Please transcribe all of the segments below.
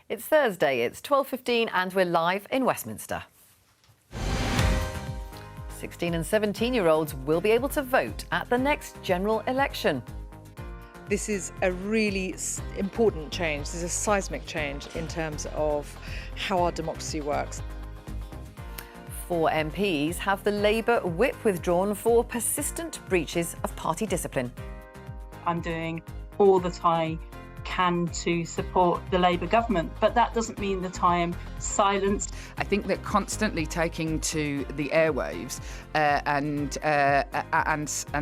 It's Thursday, it's 12:15 and we're live in Westminster. 16 and 17-year-olds will be able to vote at the next general election. This is a really important change. This is a seismic change in terms of how our democracy works. 4 MPs have the Labour whip withdrawn for persistent breaches of party discipline. I'm doing all that I can to support the Labour government, but that doesn't mean that I am silenced. I think that constantly taking to the airwaves and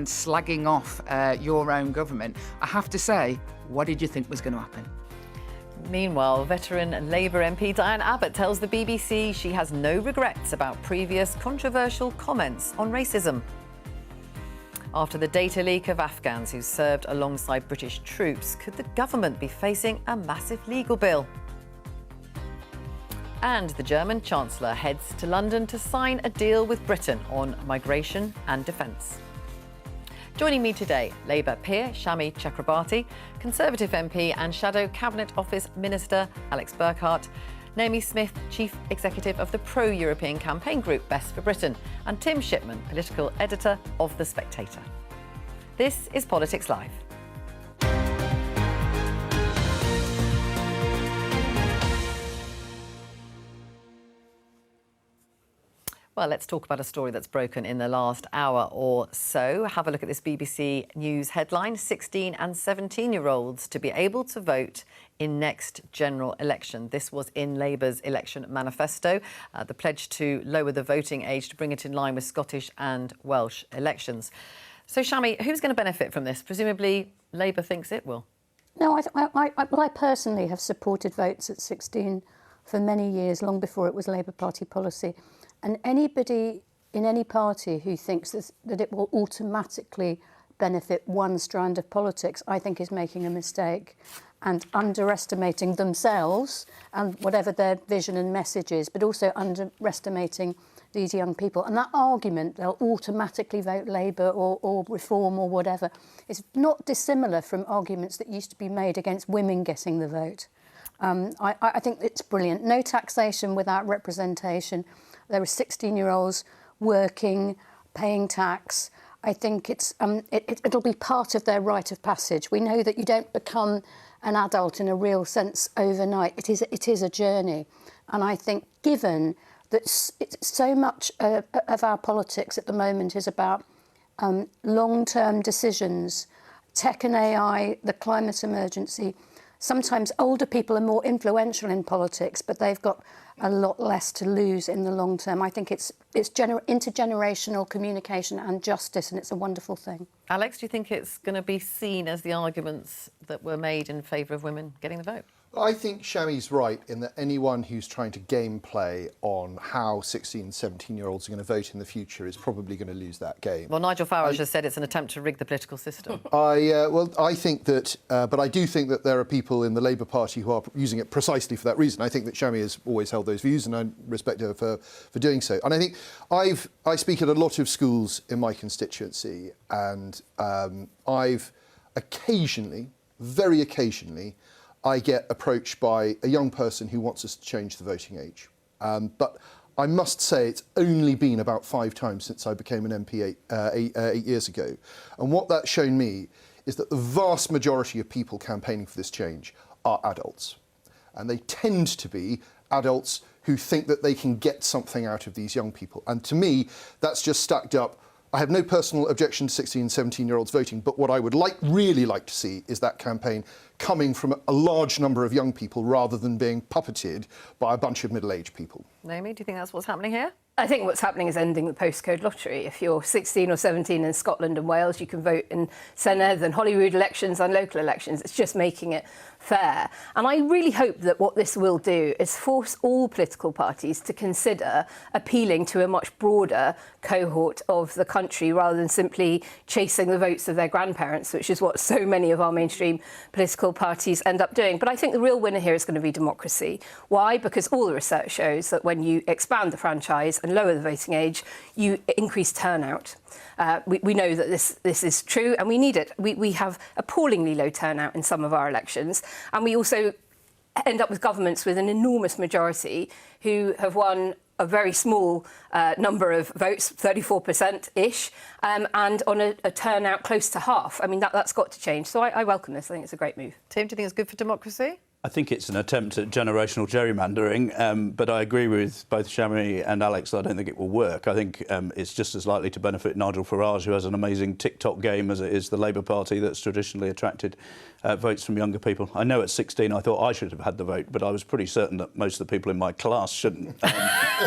slagging off your own government, I have to say, what did you think was going to happen? Meanwhile, veteran Labour MP Diane Abbert tells the BBC she has no regrets about previous controversial comments on racism. After the data leak of Afghans who served alongside British troops, could the government be facing a massive legal bill? And the German Chancellor heads to London to sign a deal with Britain on migration and defence. Joining me today, Labour peer Shami Chakrabarti, Conservative MP and Shadow Cabinet Office Minister Alex Burkhardt, Naomi Smith, Chief Executive of the pro-European campaign group Best for Britain, and Tim Shipman, Political Editor of The Spectator. This is Politics Live. Well, let's talk about a story that's broken in the last hour or so. Have a look at this BBC News headline. 16 and 17-year-olds to be able to vote in next general election. This was in Labour's election manifesto, the pledge to lower the voting age to bring it in line with Scottish and Welsh elections. So, Shami, who's going to benefit from this? Presumably, Labour thinks it will. No, I personally have supported votes at 16 for many years, long before it was Labour Party policy. And anybody in any party who thinks that it will automatically benefit one strand of politics, I think is making a mistake and underestimating themselves and whatever their vision and message is, but also underestimating these young people. And that argument, they'll automatically vote Labour or Reform or whatever, is not dissimilar from arguments that used to be made against women getting the vote. I think it's brilliant. No taxation without representation. There are 16-year-olds working, paying tax. I think it'll be part of their rite of passage. We know that you don't become an adult in a real sense overnight. It is a journey. And I think given that so much of our politics at the moment is about long-term decisions, tech and AI, the climate emergency, sometimes older people are more influential in politics, but they've got a lot less to lose in the long term. I think it's intergenerational communication and justice, and it's a wonderful thing. Alex, do you think it's going to be seen as the arguments that were made in favour of women getting the vote? I think Shami's right in that anyone who's trying to game play on how 16 and 17-year-olds are going to vote in the future is probably going to lose that game. Well, Nigel Farage has said it's an attempt to rig the political system. I think that, but I do think that there are people in the Labour Party who are using it precisely for that reason. I think that Shami has always held those views, and I respect her for doing so. And I think I speak at a lot of schools in my constituency, and I've occasionally, very occasionally, I get approached by a young person who wants us to change the voting age. But I must say it's only been about 5 times since I became an MP 8 years ago. And what that's shown me is that the vast majority of people campaigning for this change are adults. And they tend to be adults who think that they can get something out of these young people. And to me, that's just stacked up. I have no personal objection to 16 and 17-year-olds voting, but what I would really like to see is that campaign coming from a large number of young people rather than being puppeted by a bunch of middle-aged people. Naomi, do you think that's what's happening here? I think what's happening is ending the postcode lottery. If you're 16 or 17 in Scotland and Wales, you can vote in Senedd and Holyrood elections and local elections. It's just making it fair. And I really hope that what this will do is force all political parties to consider appealing to a much broader cohort of the country rather than simply chasing the votes of their grandparents, which is what so many of our mainstream political parties end up doing. But I think the real winner here is going to be democracy. Why? Because all the research shows that when you expand the franchise and lower the voting age, you increase turnout. We know that this is true, and we need it. We have appallingly low turnout in some of our elections, and we also end up with governments with an enormous majority who have won a very small number of votes, 34%-ish, and on a turnout close to half. I mean, that's got to change. So I welcome this. I think it's a great move. Tim, do you think it's good for democracy? I think it's an attempt at generational gerrymandering, but I agree with both Shami and Alex that I don't think it will work. I think it's just as likely to benefit Nigel Farage, who has an amazing TikTok game, as it is the Labour Party that's traditionally attracted votes from younger people. I know at 16 I thought I should have had the vote, but I was pretty certain that most of the people in my class shouldn't.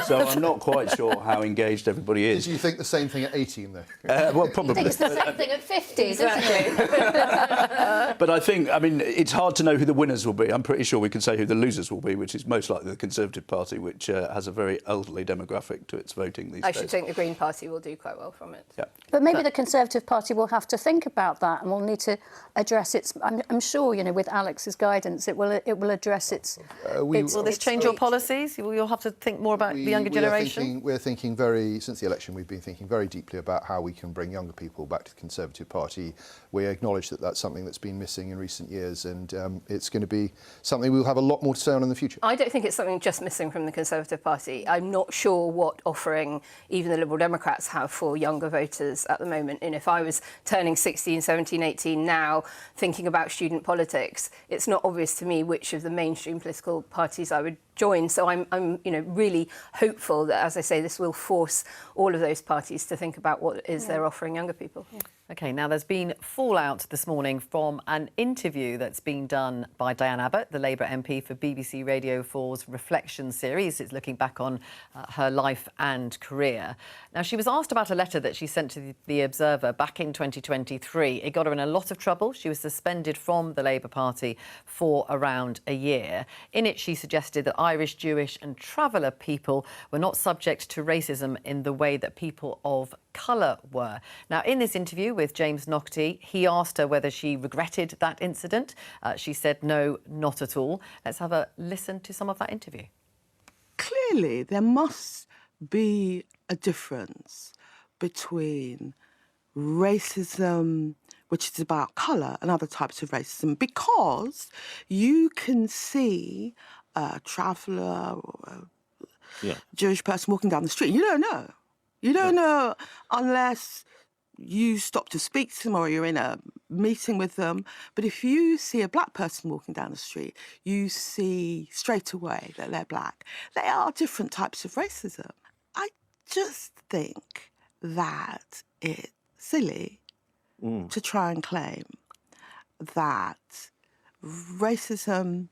So I'm not quite sure how engaged everybody is. Did you think the same thing at 18, though? Well, probably. I think it's the same thing at 50, isn't it? But I think, I mean, it's hard to know who the winners will be. I'm pretty sure we can say who the losers will be, which is most likely the Conservative Party, which has a very elderly demographic to its voting these days. I should think the Green Party will do quite well from it. Yeah. But maybe the Conservative Party will have to think about that, and will need to address its. I'm sure, you know, with Alex's guidance, it will address its. Will this change your policies? You'll have to think more about the younger generation. We're thinking since the election, we've been thinking very deeply about how we can bring younger people back to the Conservative Party. We acknowledge that that's something that's been missing in recent years, and it's going to be something we'll have a lot more to say on in the future. I don't think it's something just missing from the Conservative Party. I'm not sure what offering even the Liberal Democrats have for younger voters at the moment. And if I was turning 16, 17, 18 now, thinking about student politics, it's not obvious to me which of the mainstream political parties I would join. So I'm really hopeful that, as I say, this will force all of those parties to think about what it is they're offering younger people. Yeah. OK, now there's been fallout this morning from an interview that's been done by Diane Abbert, the Labour MP, for BBC Radio 4's Reflection series. It's looking back on her life and career. Now, she was asked about a letter that she sent to the Observer back in 2023. It got her in a lot of trouble. She was suspended from the Labour Party for around a year. In it, she suggested that Irish, Jewish and traveller people were not subject to racism in the way that people of colour were. Now, in this interview with James Naughtie, he asked her whether she regretted that incident. She said no, not at all. Let's have a listen to some of that interview. Clearly, there must be a difference between racism, which is about colour, and other types of racism, because you can see a traveller or a Jewish person walking down the street. You don't know. You don't know unless you stop to speak to them or you're in a meeting with them. But if you see a black person walking down the street, you see straight away that they're black. They are different types of racism. I just think that it's silly to try and claim that racism,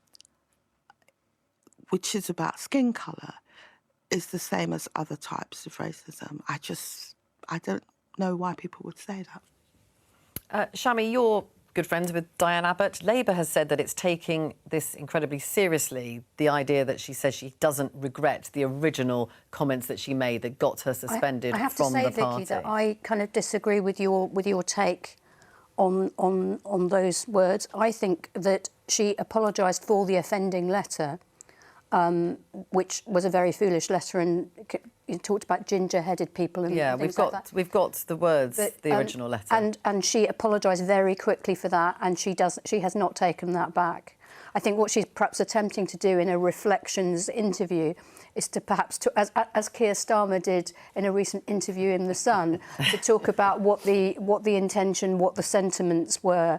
which is about skin colour, is the same as other types of racism. I don't know why people would say that. Shami, you're good friends with Diane Abbert. Labour has said that it's taking this incredibly seriously, the idea that she says she doesn't regret the original comments that she made that got her suspended from the party. I have to say, Vicky, that I kind of disagree with your take on those words. I think that she apologised for the offending letter, which was a very foolish letter, and you talked about ginger-headed people and things like that. We've got the words, the original letter, and she apologised very quickly for that, and she has not taken that back. I think what she's perhaps attempting to do in a Reflections interview is to perhaps, as Keir Starmer did in a recent interview in The Sun, to talk about what the intention, what the sentiments were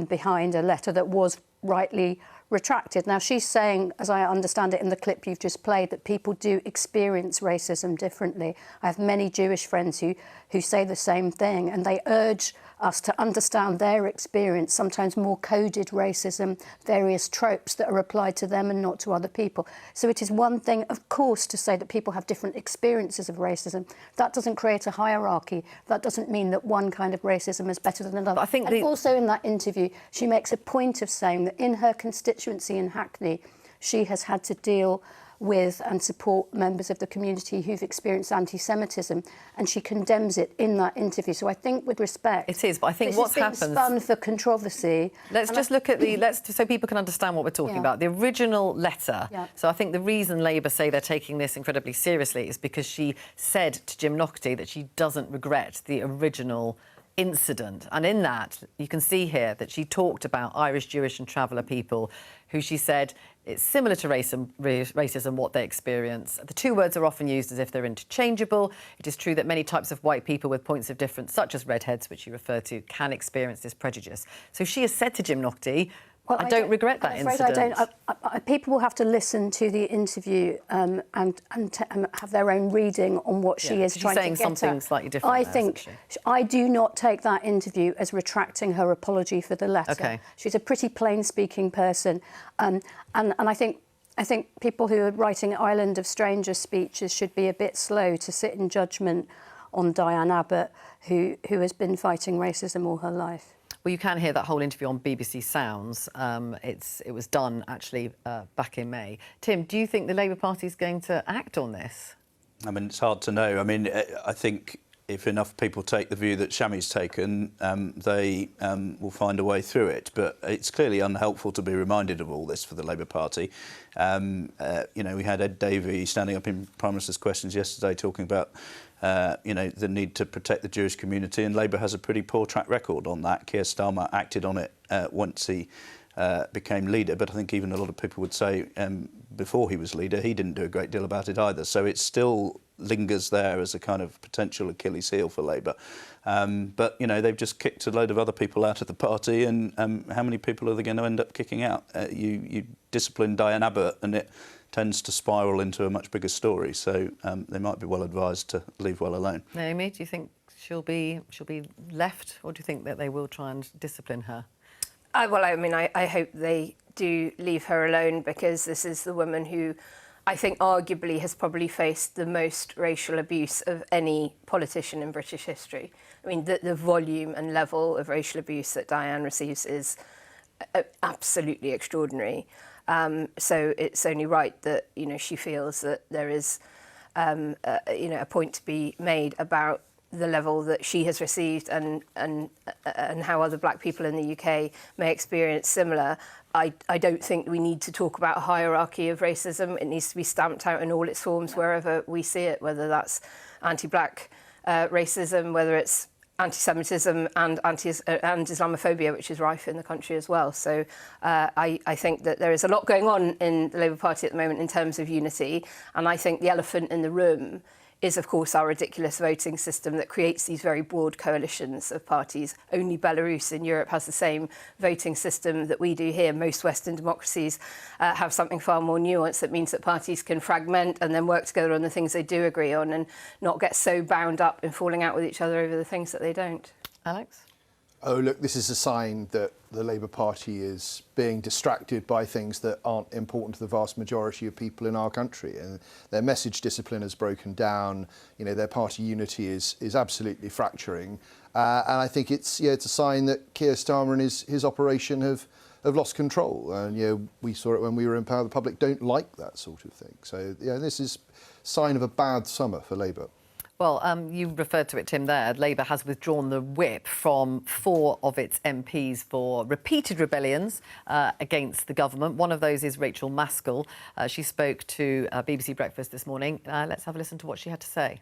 behind a letter that was rightly retracted. Now, she's saying, as I understand it in the clip you've just played, that people do experience racism differently. I have many Jewish friends who say the same thing, and they urge us to understand their experience, sometimes more coded racism, various tropes that are applied to them and not to other people. So it is one thing, of course, to say that people have different experiences of racism. That doesn't create a hierarchy. That doesn't mean that one kind of racism is better than another. But I think also in that interview, she makes a point of saying that in her constituency in Hackney, she has had to deal with and support members of the community who've experienced anti-Semitism, and she condemns it in that interview. So I think, with respect, it is. But I think what's happened, spun for controversy. Let's just look at so people can understand what we're talking about. The original letter. Yeah. So I think the reason Labour say they're taking this incredibly seriously is because she said to Jim Naughtie that she doesn't regret the original incident. And in that, you can see here that she talked about Irish, Jewish and traveller people who she said it's similar to racism, what they experience. The two words are often used as if they're interchangeable. It is true that many types of white people with points of difference, such as redheads, which you refer to, can experience this prejudice. So she has said to Jim Naughtie, well, I don't regret that incident. People will have to listen to the interview and have their own reading on what she is trying to get at. She's saying something slightly different. I do not take that interview as retracting her apology for the letter. Okay. She's a pretty plain-speaking person, and I think people who are writing Island of Strangers speeches should be a bit slow to sit in judgment on Diane Abbert, who has been fighting racism all her life. Well, you can hear that whole interview on BBC Sounds. It was done, actually, back in May. Tim, do you think the Labour Party is going to act on this? I mean, it's hard to know. I mean, I think if enough people take the view that Shami's taken, they will find a way through it. But it's clearly unhelpful to be reminded of all this for the Labour Party. You know, we had Ed Davey standing up in Prime Minister's questions yesterday talking about you know, the need to protect the Jewish community, and Labour has a pretty poor track record on that. Keir Starmer acted on it once he became leader, but I think even a lot of people would say before he was leader, he didn't do a great deal about it either. So it still lingers there as a kind of potential Achilles heel for Labour. But, you know, they've just kicked a load of other people out of the party, and how many people are they going to end up kicking out? You discipline Diane Abbert and it tends to spiral into a much bigger story. So they might be well advised to leave well alone. Naomi, do you think she'll be left, or do you think that they will try and discipline her? Well, I mean, I hope they do leave her alone, because this is the woman who I think arguably has probably faced the most racial abuse of any politician in British history. I mean, the volume and level of racial abuse that Diane receives is absolutely extraordinary. So it's only right that, you know, she feels that there is, you know, a point to be made about the level that she has received and how other black people in the UK may experience similar. I don't think we need to talk about a hierarchy of racism. It needs to be stamped out in all its forms wherever we see it, whether that's anti-black racism, whether it's anti-Semitism and Islamophobia, which is rife in the country as well. So I think that there is a lot going on in the Labour Party at the moment in terms of unity, and I think the elephant in the room is, of course, our ridiculous voting system that creates these very broad coalitions of parties. Only Belarus in Europe has the same voting system that we do here. Most Western democracies have something far more nuanced that means that parties can fragment and then work together on the things they do agree on and not get so bound up in falling out with each other over the things that they don't. Alex? Oh, look, this is a sign that the Labour Party is being distracted by things that aren't important to the vast majority of people in our country. And their message discipline has broken down. You know, their party unity is absolutely fracturing. And I think it's a sign that Keir Starmer and his operation have lost control. And, you know, we saw it when we were in power. The public don't like that sort of thing. So, yeah, this is a sign of a bad summer for Labour. Well, you referred to it, Tim, there. Labour has withdrawn the whip from 4 of its MPs for repeated rebellions against the government. One of those is Rachel Maskell. She spoke to BBC Breakfast this morning. Let's have a listen to what she had to say.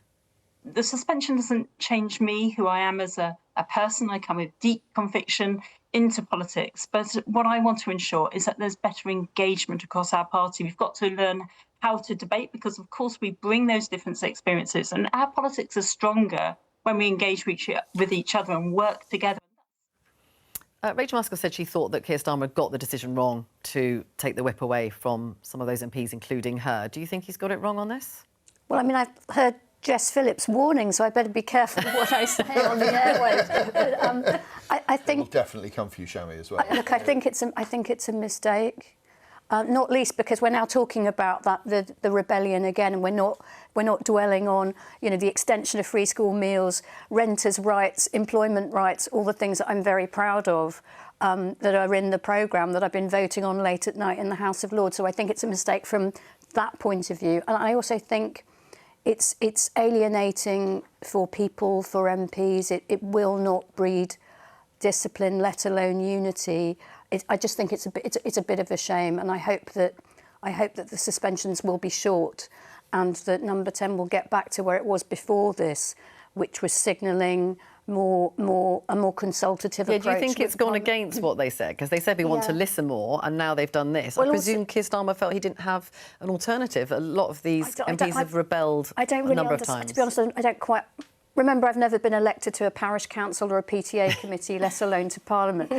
The suspension doesn't change me, who I am as a person. I come with deep conviction into politics. But what I want to ensure is that there's better engagement across our party. We've got to learn how to debate, because, of course, we bring those different experiences, and our politics are stronger when we engage with each other and work together. Rachel Maskell said she thought that Keir Starmer got the decision wrong to take the whip away from some of those MPs, including her. Do you think he's got it wrong on this? Well, I mean, I've heard Jess Phillips' warning, so I better be careful what I say on the airwaves. But, I think it will definitely come for you, Shami, as well. Look, I think it's a mistake. Not least because we're now talking about the rebellion again, and we're not dwelling on, you know, the extension of free school meals, renters' rights, employment rights, all the things that I'm very proud of that are in the programme that I've been voting on late at night in the House of Lords. So I think it's a mistake from that point of view, and I also think it's alienating for people, for MPs. It will not breed discipline, let alone unity. I just think it's a bit of a shame, and I hope that the suspensions will be short, and that Number 10 will get back to where it was before this, which was signalling a more consultative approach. Do you think it's with gone against what they said? Because they said we want to listen more, and now they've done this. Well, I presume Keir Starmer felt he didn't have an alternative. A lot of these MPs have rebelled a number of times. To be honest, I don't quite... Remember, I've never been elected to a parish council or a PTA committee, let alone to Parliament,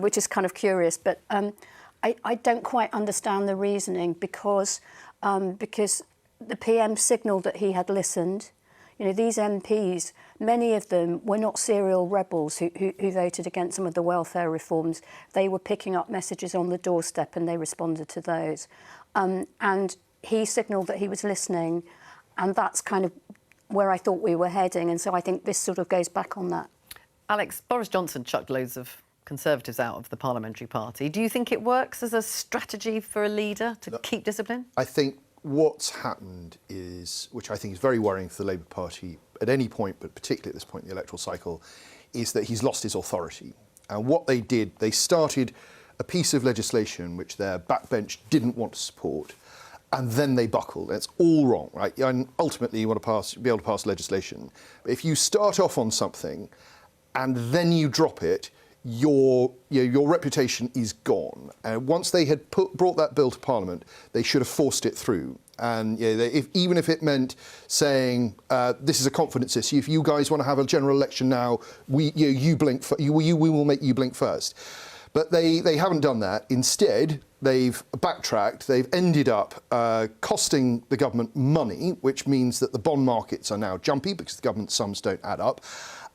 which is kind of curious. But I don't quite understand the reasoning because the PM signalled that he had listened. You know, these MPs, many of them were not serial rebels who voted against some of the welfare reforms. They were picking up messages on the doorstep and they responded to those. And he signalled that he was listening, and that's kind of where I thought we were heading. And so I think this sort of goes back on that. Alex, Boris Johnson chucked loads of Conservatives out of the parliamentary party. Do you think it works as a strategy for a leader to keep discipline? I think what's happened is, which I think is very worrying for the Labour Party at any point, but particularly at this point in the electoral cycle, is that he's lost his authority. And what they did, they started a piece of legislation which their backbench didn't want to support, and then they buckled. It's all wrong, right? And ultimately, you want to be able to pass legislation. But if you start off on something and then you drop it, your reputation is gone. And once they had brought that bill to Parliament, they should have forced it through. And even if it meant saying this is a confidence issue, if you guys want to have a general election now, we will make you blink first. But they haven't done that. Instead, they've backtracked. They've ended up costing the government money, which means that the bond markets are now jumpy because the government sums don't add up.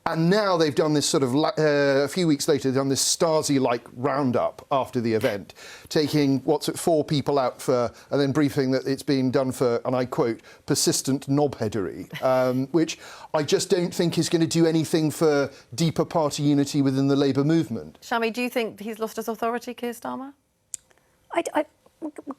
And now they've done this sort of, a few weeks later, they've done this Stasi-like roundup after the event, taking, 4 people out for, and then briefing that it's being done for, and I quote, persistent knobheadery, which I just don't think is going to do anything for deeper party unity within the Labour movement. Shami, do you think he's lost his authority, Keir Starmer?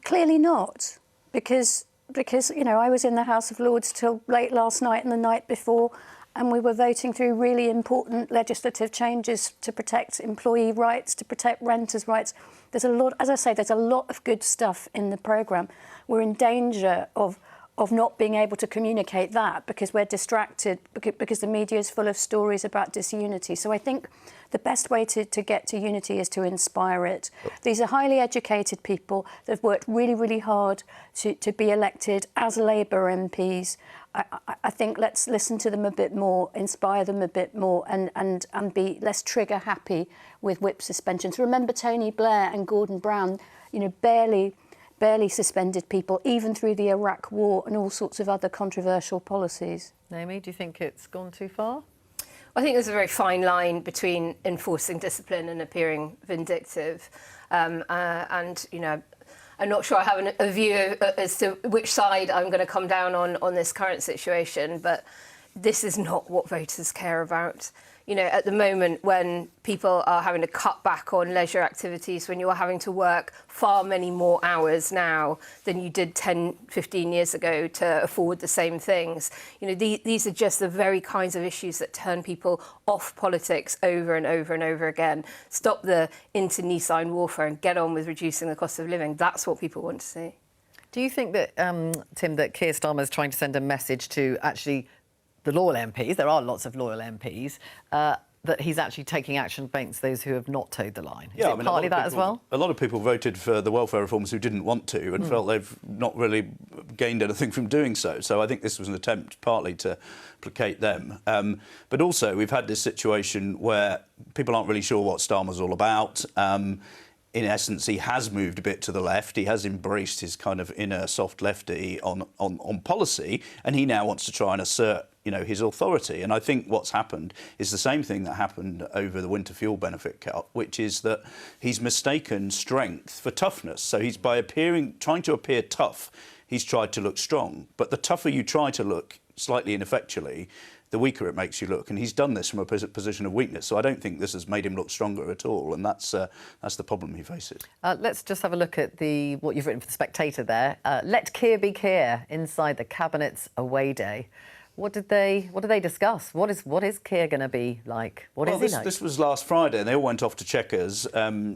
Clearly not, because I was in the House of Lords till late last night and the night before, and we were voting through really important legislative changes to protect employee rights, to protect renters' rights. There's a lot, as I say, there's a lot of good stuff in the programme. We're in danger of not being able to communicate that because we're distracted, because the media is full of stories about disunity. So I think the best way to get to unity is to inspire it. These are highly educated people that have worked really, really hard to be elected as Labour MPs. I think let's listen to them a bit more, inspire them a bit more, and be less trigger happy with whip suspensions. Remember Tony Blair and Gordon Brown, barely suspended people, even through the Iraq War and all sorts of other controversial policies. Naomi, do you think it's gone too far? I think there's a very fine line between enforcing discipline and appearing vindictive. I'm not sure I have a view as to which side I'm going to come down on this current situation, but this is not what voters care about. At the moment when people are having to cut back on leisure activities, when you're having to work far many more hours now than you did 10, 15 years ago to afford the same things, these are just the very kinds of issues that turn people off politics over and over and over again. Stop the internecine warfare and get on with reducing the cost of living. That's what people want to see. Do you think that, Tim, that Keir Starmer is trying to send a message to actually the loyal MPs, there are lots of loyal MPs, that he's actually taking action against those who have not toed the line? Is it partly that as well? A lot of people voted for the welfare reforms who didn't want to and felt they've not really gained anything from doing so. So I think this was an attempt partly to placate them. But also we've had this situation where people aren't really sure what Starmer's all about. In essence, he has moved a bit to the left. He has embraced his kind of inner soft lefty on policy, and he now wants to try and assert, his authority. And I think what's happened is the same thing that happened over the winter fuel benefit cut, which is that he's mistaken strength for toughness. So he's trying to appear tough, he's tried to look strong. But the tougher you try to look, slightly ineffectually, the weaker it makes you look. And he's done this from a position of weakness. So I don't think this has made him look stronger at all. And that's the problem he faces. Let's just have a look at what you've written for The Spectator there. Let Keir be Keir inside the Cabinet's away day. What did they discuss? What is Keir going to be like? What is he like? This was last Friday, and they all went off to Chequers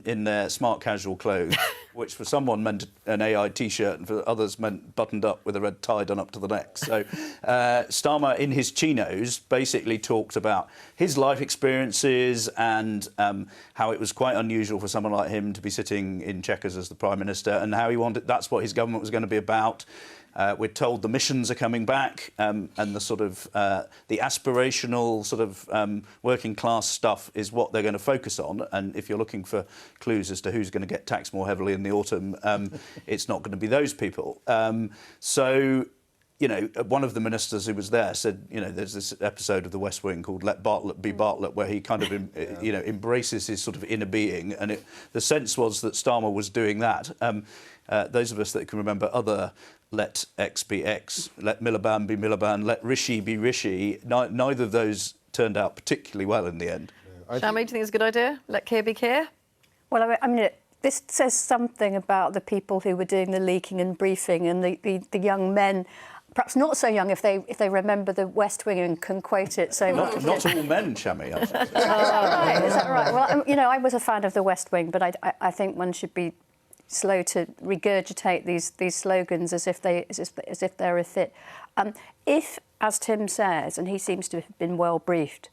in their smart casual clothes, which for someone meant an AI T-shirt, and for others meant buttoned up with a red tie done up to the neck. So Starmer, in his chinos, basically talked about his life experiences and how it was quite unusual for someone like him to be sitting in Chequers as the Prime Minister, and how he wanted that's what his government was going to be about. We're told the missions are coming back, and the sort of the aspirational sort of working class stuff is what they're going to focus on. And if you're looking for clues as to who's going to get taxed more heavily in the autumn, it's not going to be those people. So, you know, one of the ministers who was there said, you know, there's this episode of The West Wing called "Let Bartlett Be Bartlett," where he kind of, you know, embraces his sort of inner being, and the sense was that Starmer was doing that. Those of us that can remember other "Let X be X," "Let Miliband be Miliband," "Let Rishi be Rishi," neither of those turned out particularly well in the end. Shami, do you think it's a good idea? Let Keir be Keir? Well, I mean, this says something about the people who were doing the leaking and briefing, and the young men, perhaps not so young if they remember The West Wing and can quote it so much. Not all men, Shami. Is that right? Is that right? Well, you know, I was a fan of The West Wing, but I think one should be slow to regurgitate these slogans as if they're a fit. If, as Tim says, and he seems to have been well briefed,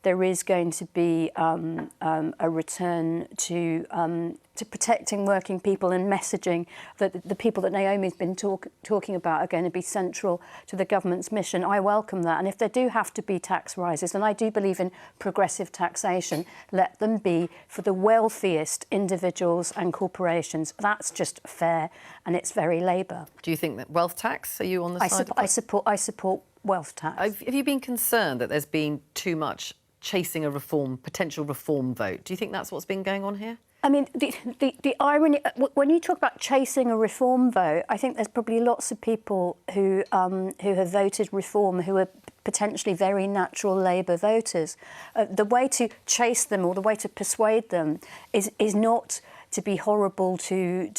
there is going to be a return to protecting working people and messaging that the people that Naomi's been talking about are going to be central to the government's mission. I welcome that. And if there do have to be tax rises, and I do believe in progressive taxation, let them be for the wealthiest individuals and corporations. That's just fair, and it's very Labour. Do you think that wealth tax? Are you on the side? I support wealth tax. Have you been concerned that there's been too much chasing a potential reform vote? Do you think that's what's been going on here? I mean, the irony, when you talk about chasing a reform vote, I think there's probably lots of people who have voted reform who are potentially very natural Labour voters. The way to chase them or the way to persuade them is not to be horrible to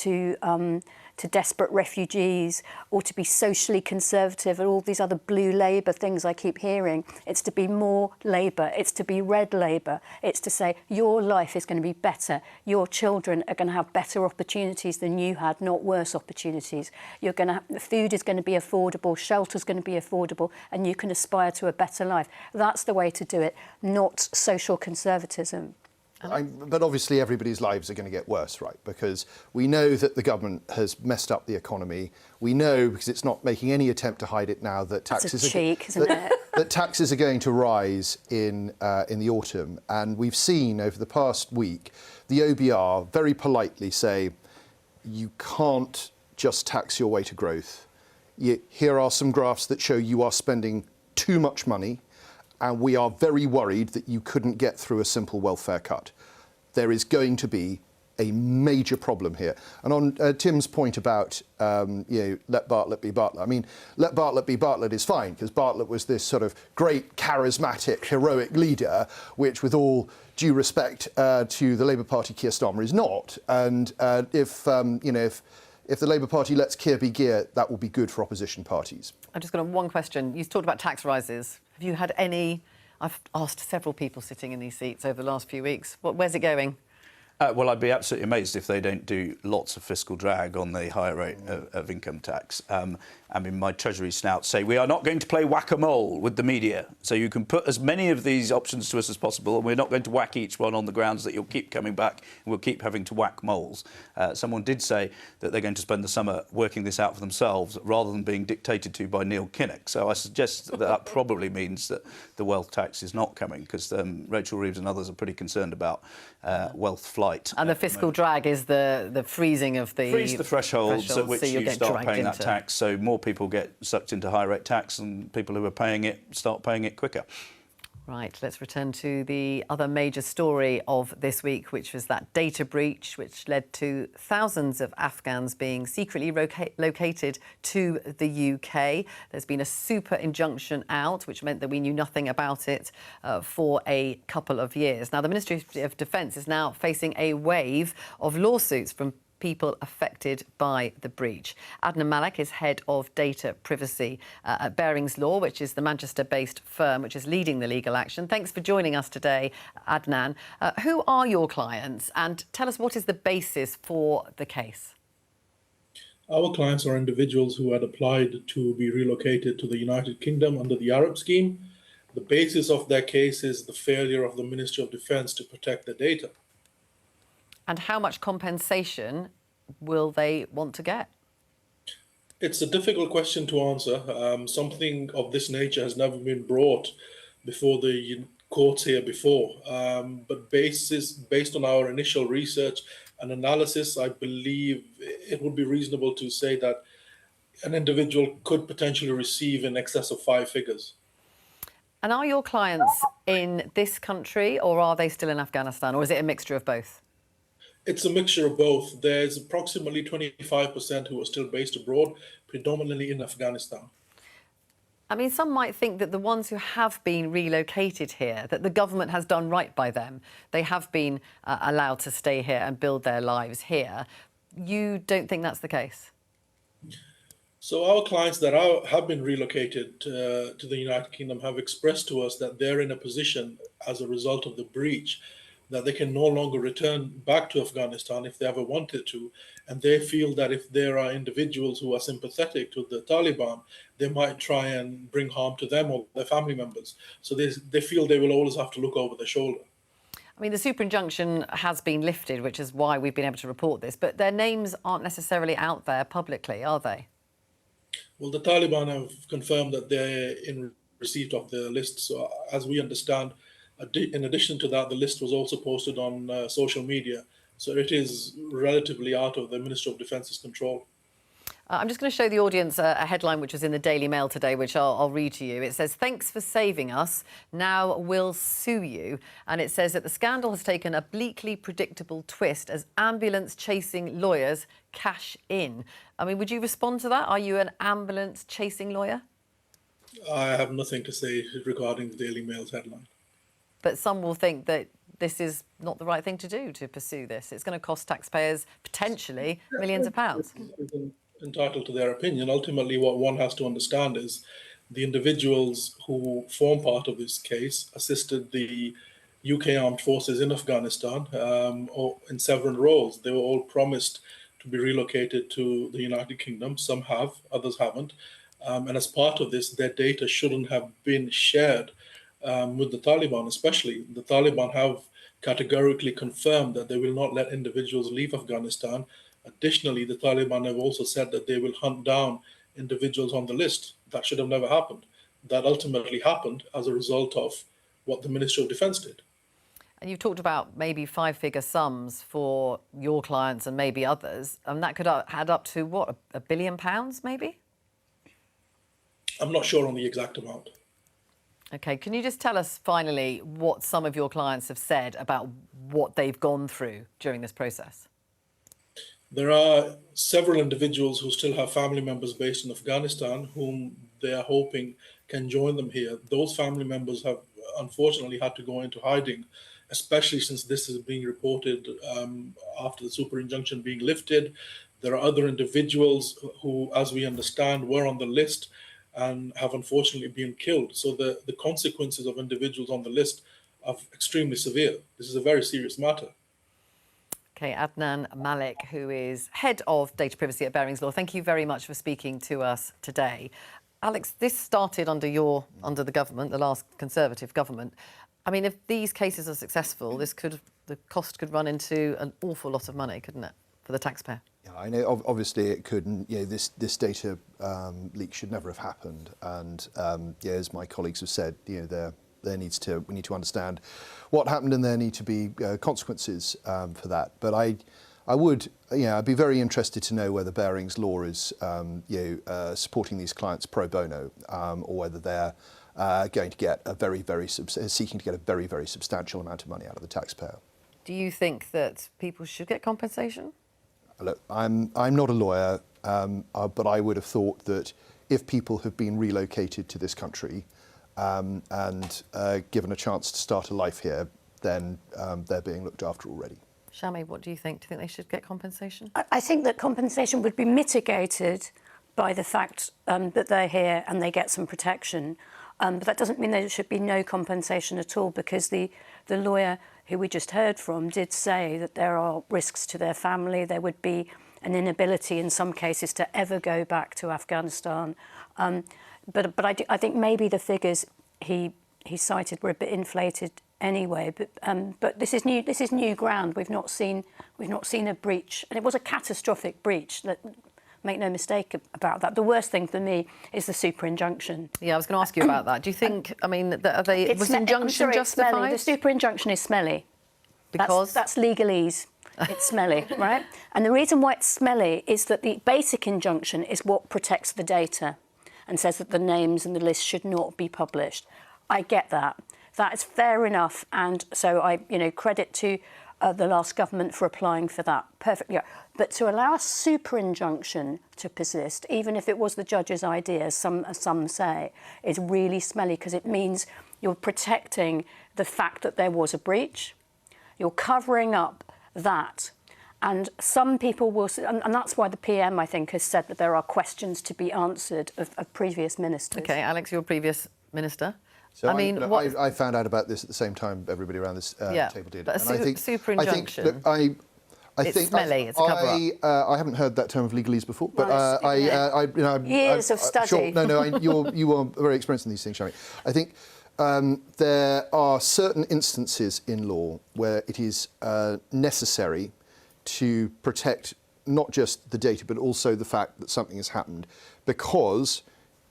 desperate refugees or to be socially conservative and all these other blue Labour things I keep hearing. It's to be more Labour. It's to be red Labour. It's to say your life is going to be better. Your children are going to have better opportunities than you had, not worse opportunities. You're going to food is going to be affordable, shelter's going to be affordable, and you can aspire to a better life. That's the way to do it, not social conservatism. But obviously everybody's lives are going to get worse, right? Because we know that the government has messed up the economy. We know, because it's not making any attempt to hide it now, that taxes that taxes are going to rise in the autumn. And we've seen over the past week the OBR very politely say, you can't just tax your way to growth. Here are some graphs that show you are spending too much money, and we are very worried that you couldn't get through a simple welfare cut. There is going to be a major problem here. And on Tim's point about, let Bartlett be Bartlett. I mean, let Bartlett be Bartlett is fine, because Bartlett was this sort of great, charismatic, heroic leader, which, with all due respect to the Labour Party, Keir Starmer is not. And if the Labour Party lets Keir be Keir, that will be good for opposition parties. I've just got one question. You talked about tax rises. Have you had any? I've asked several people sitting in these seats over the last few weeks. Where's it going? Well, I'd be absolutely amazed if they don't do lots of fiscal drag on the higher rate of income tax. I mean, my Treasury snouts say we are not going to play whack-a-mole with the media. So you can put as many of these options to us as possible, and we're not going to whack each one on the grounds that you'll keep coming back and we'll keep having to whack moles. Someone did say that they're going to spend the summer working this out for themselves rather than being dictated to by Neil Kinnock. So I suggest that probably means that the wealth tax is not coming, because Rachel Reeves and others are pretty concerned about wealth flight. And the fiscal drag is the freezing of the... Freeze the thresholds at which so you start paying that tax, so more people get sucked into high rate tax and people who are paying it start paying it quicker. Right, let's return to the other major story of this week, which was that data breach, which led to thousands of Afghans being secretly located to the UK. There's been a super injunction out, which meant that we knew nothing about it for a couple of years. Now, the Ministry of Defence is now facing a wave of lawsuits from people affected by the breach. Adnan Malik is head of data privacy at Barings Law, which is the Manchester-based firm which is leading the legal action. Thanks for joining us today, Adnan. Who are your clients, and tell us what is the basis for the case? Our clients are individuals who had applied to be relocated to the United Kingdom under the Arab scheme. The basis of their case is the failure of the Ministry of Defence to protect their data. And how much compensation will they want to get? It's a difficult question to answer. Something of this nature has never been brought before the courts here before. But based on our initial research and analysis, I believe it would be reasonable to say that an individual could potentially receive in excess of 5 figures. And are your clients in this country, or are they still in Afghanistan, or is it a mixture of both? It's a mixture of both. There's approximately 25% who are still based abroad, predominantly in Afghanistan. I mean, some might think that the ones who have been relocated here, that the government has done right by them. They have been allowed to stay here and build their lives here. You don't think that's the case? So our clients that have been relocated to the United Kingdom have expressed to us that they're in a position as a result of the breach that they can no longer return back to Afghanistan if they ever wanted to. And they feel that if there are individuals who are sympathetic to the Taliban, they might try and bring harm to them or their family members. So they feel they will always have to look over their shoulder. I mean, the super injunction has been lifted, which is why we've been able to report this, but their names aren't necessarily out there publicly, are they? Well, the Taliban have confirmed that they're in receipt of the list. So as we understand, in addition to that, the list was also posted on social media. So it is relatively out of the Ministry of Defence's control. I'm just going to show the audience a headline which was in the Daily Mail today, which I'll read to you. It says, "Thanks for saving us. Now we'll sue you." And it says that the scandal has taken a bleakly predictable twist as ambulance-chasing lawyers cash in. I mean, would you respond to that? Are you an ambulance-chasing lawyer? I have nothing to say regarding the Daily Mail's headline. But some will think that this is not the right thing to do, to pursue this. It's going to cost taxpayers potentially millions of pounds. Entitled to their opinion. Ultimately, what one has to understand is the individuals who form part of this case assisted the UK Armed Forces in Afghanistan or in several roles. They were all promised to be relocated to the United Kingdom. Some have, others haven't. And as part of this, their data shouldn't have been shared with the Taliban, especially. The Taliban have categorically confirmed that they will not let individuals leave Afghanistan. Additionally, the Taliban have also said that they will hunt down individuals on the list. That should have never happened. That ultimately happened as a result of what the Ministry of Defence did. And you've talked about maybe 5-figure sums for your clients and maybe others, and that could add up to, what, £1 billion maybe? I'm not sure on the exact amount. OK, can you just tell us finally what some of your clients have said about what they've gone through during this process? There are several individuals who still have family members based in Afghanistan whom they are hoping can join them here. Those family members have unfortunately had to go into hiding, especially since this is being reported after the super injunction being lifted. There are other individuals who, as we understand, were on the list and have unfortunately been killed. So the consequences of individuals on the list are extremely severe. This is a very serious matter. OK, Adnan Malik, who is head of data privacy at Barings Law, thank you very much for speaking to us today. Alex, this started under the government, the last Conservative government. I mean, if these cases are successful, the cost could run into an awful lot of money, couldn't it, for the taxpayer? Yeah, I know. Obviously, it couldn't. This data leak should never have happened. And as my colleagues have said, we need to understand what happened, and there need to be consequences for that. But I'd be very interested to know whether Barings Law is supporting these clients pro bono, or whether they're going to get seeking to get a very, very substantial amount of money out of the taxpayer. Do you think that people should get compensation? Look, I'm not a lawyer, but I would have thought that if people have been relocated to this country and given a chance to start a life here, then they're being looked after already. Shami, what do you think? Do you think they should get compensation? I think that compensation would be mitigated by the fact that they're here and they get some protection. But that doesn't mean there should be no compensation at all, because the lawyer who we just heard from did say that there are risks to their family. There would be an inability in some cases to ever go back to Afghanistan. But I think maybe the figures he cited were a bit inflated anyway. But this is new ground. We've not seen a breach, and it was a catastrophic breach. Make no mistake about that. The worst thing for me is the super injunction. Yeah, I was going to ask you about that. Do you think, I mean, was injunction justified? The super injunction is smelly. Because? That's legalese. It's smelly, right? And the reason why it's smelly is that the basic injunction is what protects the data and says that the names and the list should not be published. I get that. That is fair enough. And so credit to the last government for applying for that. Perfect. Yeah. But to allow a super injunction to persist, even if it was the judge's idea, as some say, is really smelly, because it means you're protecting the fact that there was a breach. You're covering up that. And some people will, and that's why the PM, I think, has said that there are questions to be answered of previous ministers. OK, Alex, you're a previous minister. So I found out about this at the same time everybody around this table did. But super injunction, it's smelly, it's a cover-up. I haven't heard that term of legalese before, but years of study. Sure, you are very experienced in these things, Shami. I think there are certain instances in law where it is necessary to protect not just the data, but also the fact that something has happened, because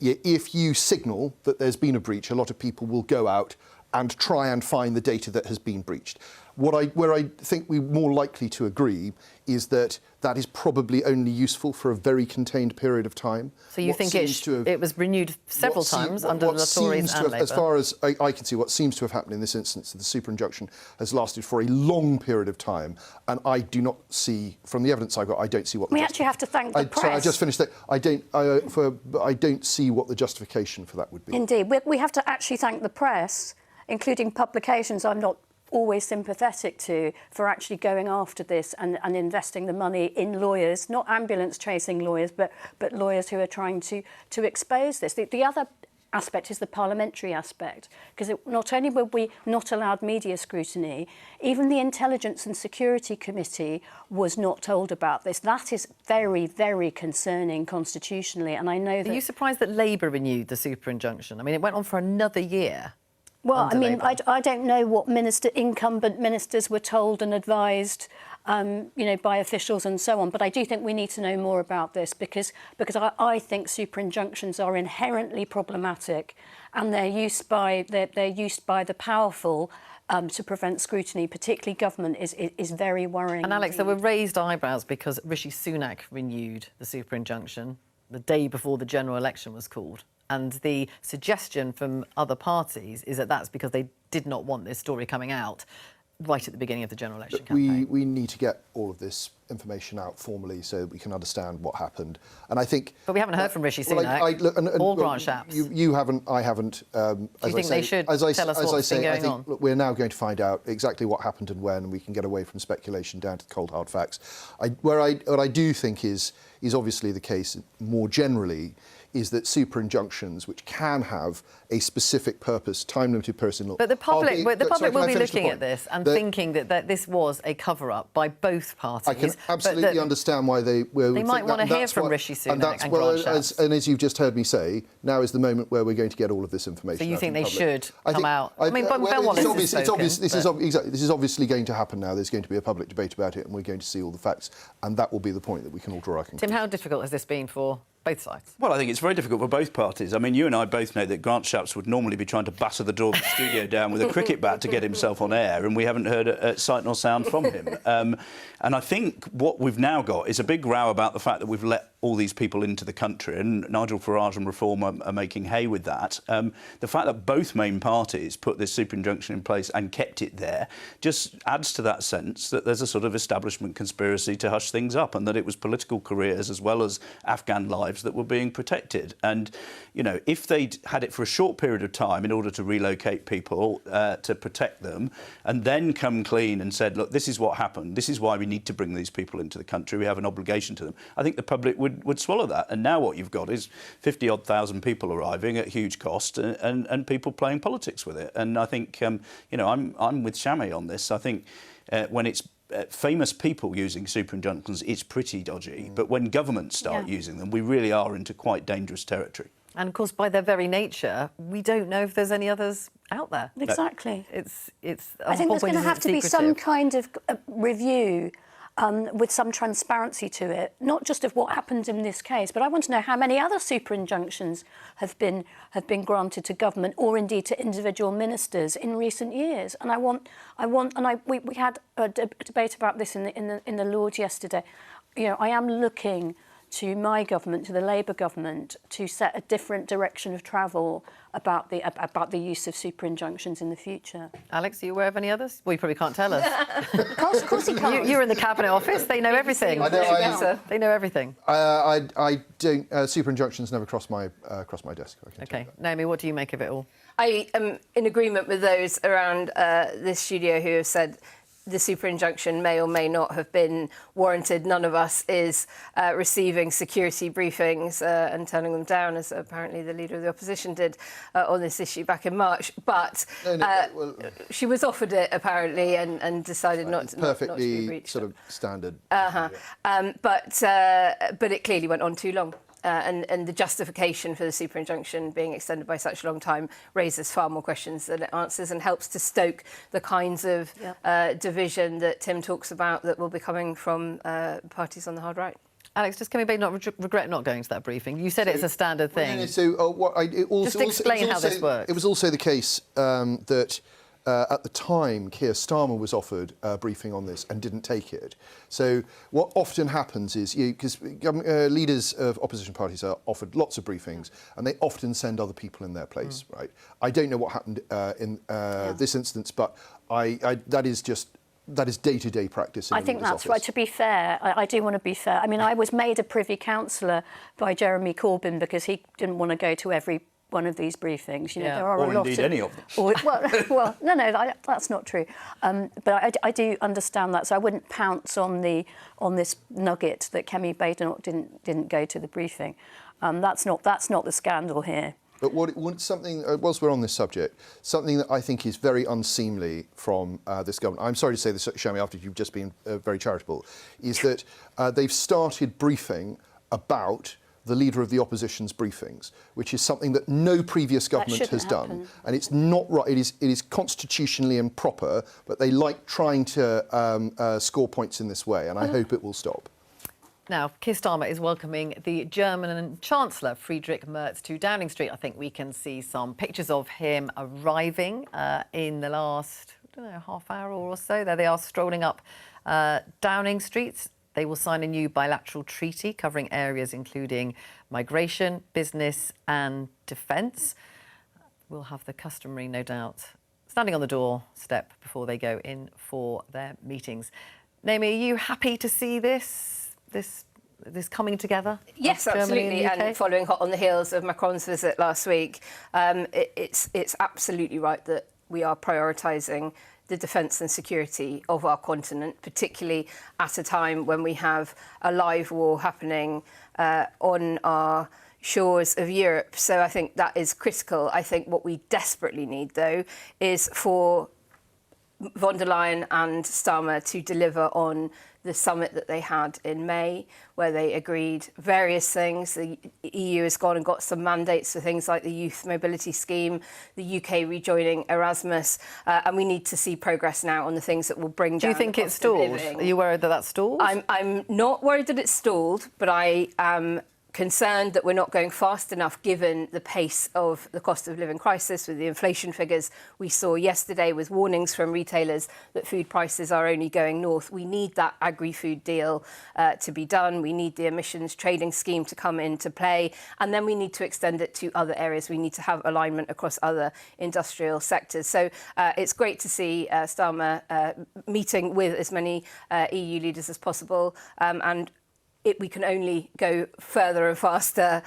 if you signal that there's been a breach, a lot of people will go out and try and find the data that has been breached. Where I think we're more likely to agree is that that is probably only useful for a very contained period of time. So you think it was renewed several times under the Tories and Labour? As far as I can see, what seems to have happened in this instance, the super injunction has lasted for a long period of time, and I do not see, from the evidence I've got, I don't see what. We actually have to thank the press. Sorry, I just finished that. I don't see what the justification for that would be. Indeed, we have to actually thank the press, including publications I'm not always sympathetic to, for actually going after this and investing the money in lawyers, not ambulance chasing lawyers, but lawyers who are trying to expose this. The other aspect is the parliamentary aspect, because not only were we not allowed media scrutiny, even the Intelligence and Security Committee was not told about this. That is very, very concerning constitutionally, and I know that... Are you surprised that Labour renewed the super injunction? I mean, it went on for another year. Well, I mean, I don't know what incumbent ministers were told and advised, by officials and so on. But I do think we need to know more about this, because I think super injunctions are inherently problematic, and they're used by the powerful to prevent scrutiny, particularly government, is very worrying. And Alex, there were raised eyebrows because Rishi Sunak renewed the super injunction the day before the general election was called. And the suggestion from other parties is that that's because they did not want this story coming out right at the beginning of the general election campaign. We need to get all of this information out formally so that we can understand what happened. And I think... But we haven't heard from Rishi Sunak or Grant Shapps. You haven't, I haven't. Do you think they should tell us what's been going on? Look, we're now going to find out exactly what happened and when, and we can get away from speculation down to the cold, hard facts. What I do think is obviously the case more generally is that super injunctions, which can have a specific purpose, time-limited purpose in law... But the public will be looking at this and thinking that this was a cover-up by both parties. I can absolutely understand why they might want to hear from Rishi Sunak and Grant Shapps. And as you've just heard me say, now is the moment where we're going to get all of this information. So you think they should come out? I mean, Ben Wallace has spoken. This is obviously going to happen now. There's going to be a public debate about it, and we're going to see all the facts, and that will be the point that we can all draw our conclusions. Tim, how difficult has this been for both sides? Well, I think it's very difficult for both parties. I mean, you and I both know that Grant Shapps would normally be trying to batter the door of the studio down with a cricket bat to get himself on air, and we haven't heard a sight nor sound from him. And I think what we've now got is a big row about the fact that we've let all these people into the country, and Nigel Farage and Reform are making hay with that. The fact that both main parties put this super injunction in place and kept it there just adds to that sense that there's a sort of establishment conspiracy to hush things up, and that it was political careers as well as Afghan lives lives that were being protected. And, you know, if they'd had it for a short period of time in order to relocate people to protect them, and then come clean and said, look, this is what happened, this is why we need to bring these people into the country, we have an obligation to them, I think the public would swallow that. And now what you've got is 50-odd thousand people arriving at huge cost and people playing politics with it. And I think, you know, I'm with Shami on this. I think when it's famous people using super injunctions, it's pretty dodgy. But when governments start using them, we really are into quite dangerous territory. And of course, by their very nature, we don't know if there's any others out there. Exactly. It's. I think there's going to have to be some kind of review with some transparency to it, not just of what happened in this case, but I want to know how many other super injunctions have been granted to government or indeed to individual ministers in recent years. And we had a debate about this in the Lords yesterday. You know, I am looking to my government, to the Labour government, to set a different direction of travel about the use of super injunctions in the future. Alex, are you aware of any others? Well, you probably can't tell us. Of course he can't. You're in the Cabinet Office. They know everything. They know everything. I don't. Super injunctions never cross my desk. Okay, Naomi, what do you make of it all? I am in agreement with those around this studio who have said the super injunction may or may not have been warranted. None of us is receiving security briefings and turning them down, as apparently the Leader of the Opposition did on this issue back in March. But she was offered it, apparently, and decided not to be breached. Perfectly sort of standard. But it clearly went on too long. And the justification for the super injunction being extended by such a long time raises far more questions than it answers, and helps to stoke the kinds of division that Tim talks about that will be coming from parties on the hard right. Alex, does Kemi Bain not regret not going to that briefing? You said it's a standard thing. Just explain how this works. It was also the case that at the time, Keir Starmer was offered a briefing on this and didn't take it. So what often happens is, because leaders of opposition parties are offered lots of briefings, and they often send other people in their place, right? I don't know what happened in this instance, but that is day-to-day practice. I think that's right. To be fair, I do want to be fair. I mean, I was made a Privy Councillor by Jeremy Corbyn because he didn't want to go to every one of these briefings. You know, there are or a lot indeed of, any of them. Well, no, that's not true. But I do understand that, so I wouldn't pounce on this nugget that Kemi Badenoch didn't go to the briefing. That's not the scandal here. But whilst we're on this subject, something that I think is very unseemly from this government, I'm sorry to say this, Shami, after you've just been very charitable, is that they've started briefing about the Leader of the Opposition's briefings, which is something that no previous government has done. And it's not right. It is constitutionally improper, but they like trying to score points in this way, and I hope it will stop. Now, Keir Starmer is welcoming the German Chancellor, Friedrich Merz, to Downing Street. I think we can see some pictures of him arriving in the last, half hour or so. There they are, strolling up Downing Street. They will sign a new bilateral treaty covering areas including migration, business and defence. We'll have the customary, no doubt, standing on the doorstep before they go in for their meetings. Naomi, are you happy to see this coming together? Yes, absolutely. And following hot on the heels of Macron's visit last week, it's absolutely right that we are prioritising the defence and security of our continent, particularly at a time when we have a live war happening on our shores of Europe. So I think that is critical. I think what we desperately need, though, is for von der Leyen and Starmer to deliver on the summit that they had in May, where they agreed various things. The EU has gone and got some mandates for things like the Youth Mobility Scheme, the UK rejoining Erasmus, and we need to see progress now on the things that will bring down. Do you think it's stalled? Are you worried that that's stalled? I'm not worried that it's stalled, but I am concerned that we're not going fast enough given the pace of the cost of living crisis with the inflation figures we saw yesterday, with warnings from retailers that food prices are only going north. We need that agri-food deal to be done. We need the emissions trading scheme to come into play. And then we need to extend it to other areas. We need to have alignment across other industrial sectors. So it's great to see Starmer meeting with as many EU leaders as possible. And we can only go further and faster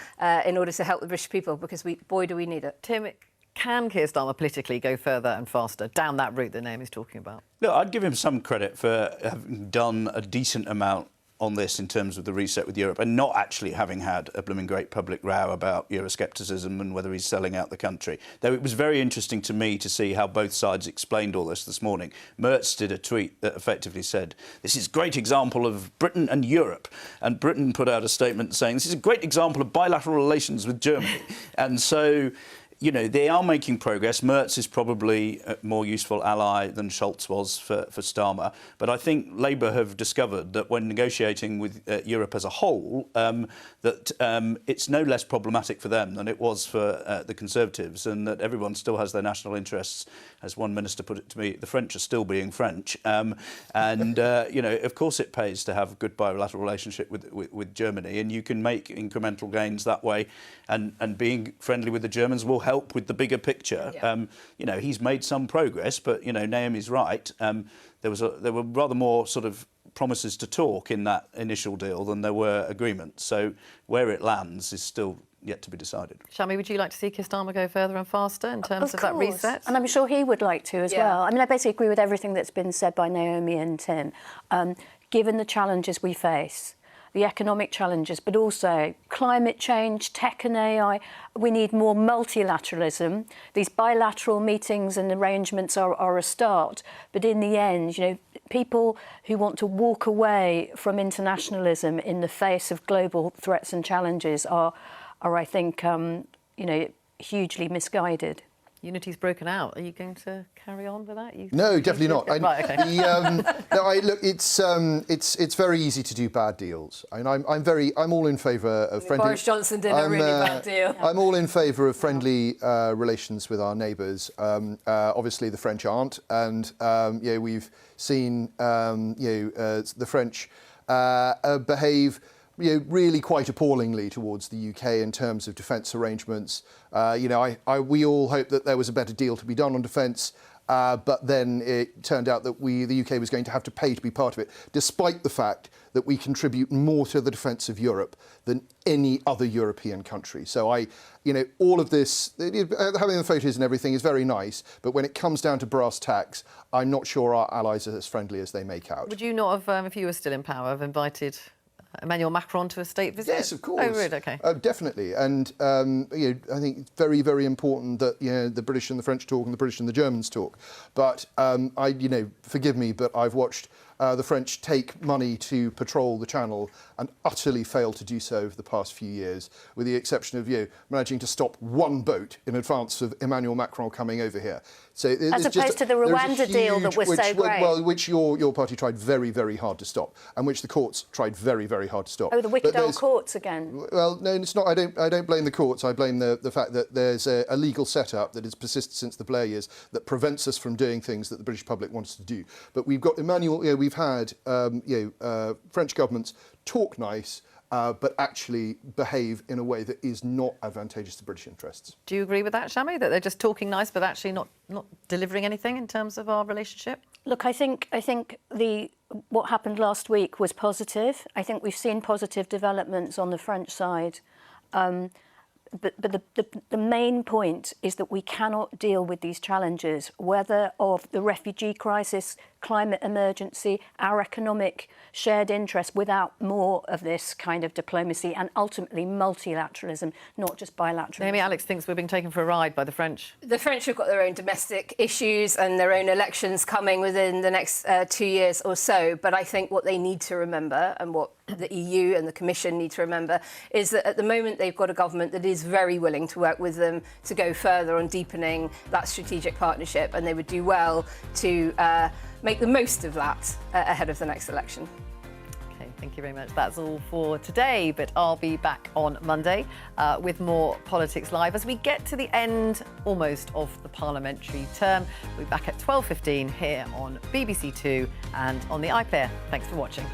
in order to help the British people, because boy, do we need it. Tim, can Keir Starmer politically go further and faster down that route that Naomi's talking about? Look, I'd give him some credit for having done a decent amount on this in terms of the reset with Europe, and not actually having had a blooming great public row about Euroscepticism and whether he's selling out the country. Though it was very interesting to me to see how both sides explained all this morning. Merz did a tweet that effectively said, this is a great example of Britain and Europe. And Britain put out a statement saying, this is a great example of bilateral relations with Germany. And so, you know, they are making progress. Merz is probably a more useful ally than Scholz was for Starmer. But I think Labour have discovered that when negotiating with Europe as a whole, that it's no less problematic for them than it was for the Conservatives, and that everyone still has their national interests. As one minister put it to me, the French are still being French. You know, of course it pays to have a good bilateral relationship with Germany, and you can make incremental gains that way. And being friendly with the Germans will help with the bigger picture. Yeah. You know, he's made some progress, but, you know, Naomi's right. There were rather more sort of promises to talk in that initial deal than there were agreements. So where it lands is still yet to be decided. Shami, would you like to see Keir Starmer go further and faster in terms of that reset? And I'm sure he would like to as well. I mean, I basically agree with everything that's been said by Naomi and Tim. Given the challenges we face, the economic challenges, but also climate change, tech and AI. We need more multilateralism. These bilateral meetings and arrangements are a start. But in the end, you know, people who want to walk away from internationalism in the face of global threats and challenges are I think, you know, hugely misguided. Unity's broken out. Are you going to carry on with that? No, definitely not. Right, okay. Look, it's very easy to do bad deals. I mean, I'm all in favour of friendly. Boris Johnson did a really bad deal. I'm all in favour of friendly relations with our neighbours. Obviously, the French aren't, and you know, we've seen the French behave, you know, really quite appallingly towards the UK in terms of defence arrangements. You know, we all hoped that there was a better deal to be done on defence, but then it turned out that the UK was going to have to pay to be part of it, despite the fact that we contribute more to the defence of Europe than any other European country. So you know, all of this, having the photos and everything is very nice, but when it comes down to brass tacks, I'm not sure our allies are as friendly as they make out. Would you not have, if you were still in power, have invited Emmanuel Macron to a state visit? Yes, of course. Oh, really? Okay. Definitely. And you know, I think it's very, very important that, you know, the British and the French talk and the British and the Germans talk. But you know, forgive me, but I've watched the French take money to patrol the Channel and utterly fail to do so over the past few years, with the exception of, you know, managing to stop one boat in advance of Emmanuel Macron coming over here. So as opposed to the Rwanda deal that was so great. Well, which your party tried very, very hard to stop, and which the courts tried very, very hard to stop. Oh, the wicked old courts again. Well, no, it's not. I don't blame the courts. I blame the fact that there's a legal setup that has persisted since the Blair years that prevents us from doing things that the British public wants to do. But we've got Emmanuel. You know, we've had French governments talk nice, but actually behave in a way that is not advantageous to British interests. Do you agree with that, Shami, that they're just talking nice but actually not delivering anything in terms of our relationship? Look, I think what happened last week was positive. I think we've seen positive developments on the French side. But the main point is that we cannot deal with these challenges, whether of the refugee crisis, climate emergency, our economic shared interest, without more of this kind of diplomacy and ultimately multilateralism, not just bilateralism. Maybe Alex thinks we're being taken for a ride by the French. The French have got their own domestic issues and their own elections coming within the next 2 years or so. But I think what they need to remember, and what the EU and the Commission need to remember, is that at the moment they've got a government that is very willing to work with them to go further on deepening that strategic partnership, and they would do well to make the most of that ahead of the next election. Okay, thank you very much. That's all for today, but I'll be back on Monday with more Politics Live as we get to the end almost of the parliamentary term. We'll be back at 12:15 here on BBC Two and on the iPlayer. Thanks for watching.